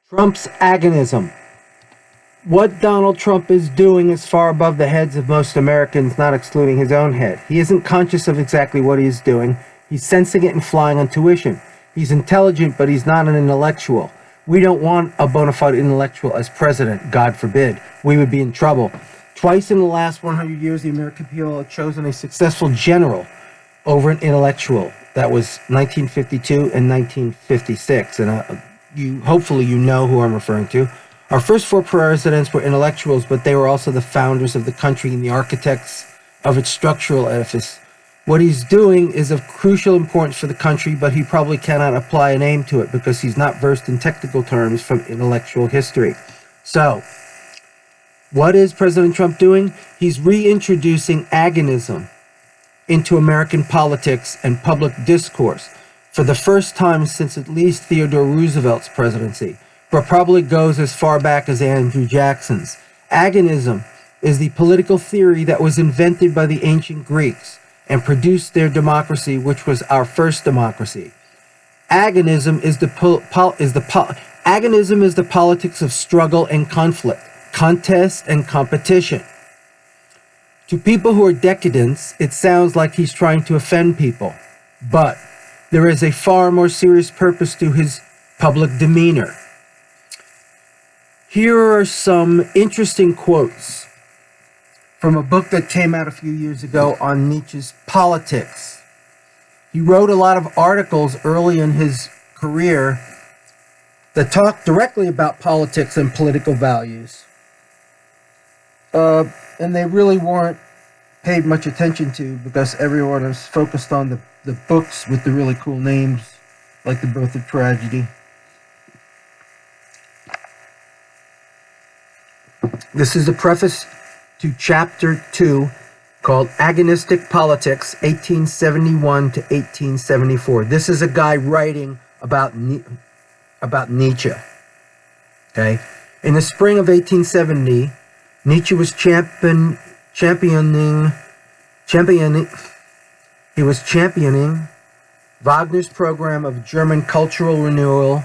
Trump's agonism. What Donald Trump is doing is far above the heads of most Americans, not excluding his own head. He isn't conscious of exactly what he is doing. He's sensing it and flying on tuition. He's intelligent, but he's not an intellectual. We don't want a bona fide intellectual as president, God forbid. We would be in trouble. Twice in the last 100 years, the American people have chosen a successful general over an intellectual. That was 1952 and 1956. And hopefully you know who I'm referring to. Our first four presidents were intellectuals, but they were also the founders of the country and the architects of its structural edifice. What he's doing is of crucial importance for the country, but he probably cannot apply a name to it because he's not versed in technical terms from intellectual history. So, what is President Trump doing? He's reintroducing agonism into American politics and public discourse for the first time since at least Theodore Roosevelt's presidency, but probably goes as far back as Andrew Jackson's. Agonism is the political theory that was invented by the ancient Greeks and produced their democracy, which was our first democracy. Agonism is the politics of struggle and conflict, contest and competition. To people who are decadents, it sounds like he's trying to offend people, but there is a far more serious purpose to his public demeanor. Here are some interesting quotes from a book that came out a few years ago on Nietzsche's politics. He wrote a lot of articles early in his career that talked directly about politics and political values. And they really weren't paid much attention to because everyone was focused on the books with the really cool names, like The Birth of Tragedy. This is the preface to Chapter 2, called Agonistic Politics, 1871 to 1874. This is a guy writing about Nietzsche. Okay? In the spring of 1870, Nietzsche was championing Wagner's program of German cultural renewal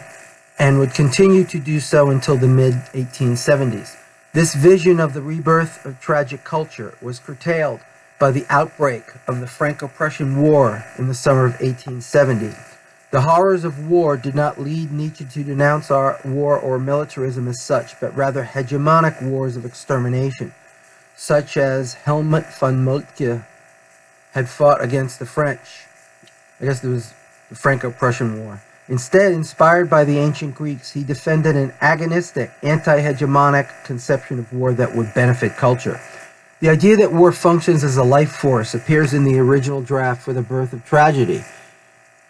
and would continue to do so until the mid-1870s. This vision of the rebirth of tragic culture was curtailed by the outbreak of the Franco-Prussian War in the summer of 1870. The horrors of war did not lead Nietzsche to denounce our war or militarism as such, but rather hegemonic wars of extermination, such as Helmut von Moltke had fought against the French. I guess it was the Franco-Prussian War. Instead, inspired by the ancient Greeks, he defended an agonistic, anti-hegemonic conception of war that would benefit culture. The idea that war functions as a life force appears in the original draft for The Birth of Tragedy,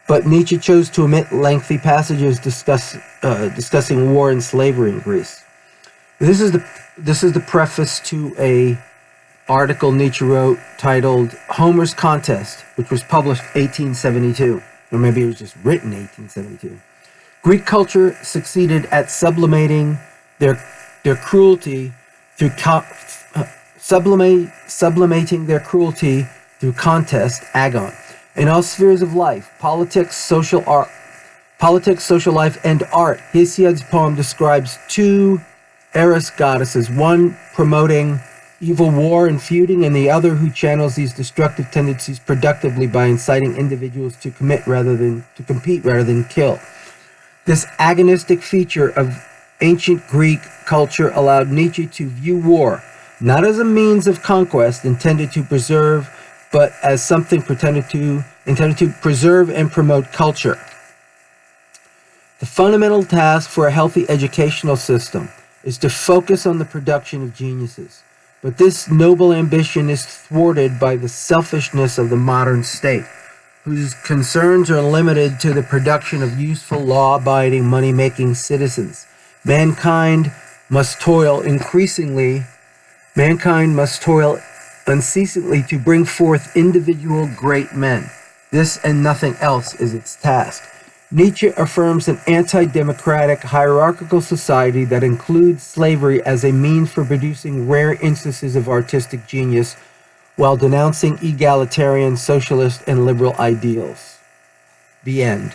but Nietzsche chose to omit lengthy passages discussing war and slavery in Greece. This is the preface to a article Nietzsche wrote titled Homer's Contest, which was published 1872. Or maybe it was just written 1872. Greek culture succeeded at sublimating their cruelty through sublimating their cruelty through contest, agon. In all spheres of life, politics, social life, and art, Hesiod's poem describes two Eros goddesses, one promoting evil war and feuding, and the other who channels these destructive tendencies productively by inciting individuals to compete rather than kill. This agonistic feature of ancient Greek culture allowed Nietzsche to view war not as a means of conquest intended to preserve, but as something intended to preserve and promote culture. The fundamental task for a healthy educational system is to focus on the production of geniuses. But this noble ambition is thwarted by the selfishness of the modern state, whose concerns are limited to the production of useful, law-abiding, money-making citizens. Mankind must toil unceasingly to bring forth individual great men. This and nothing else is its task. Nietzsche affirms an anti-democratic, hierarchical society that includes slavery as a means for producing rare instances of artistic genius, while denouncing egalitarian, socialist, and liberal ideals. The end.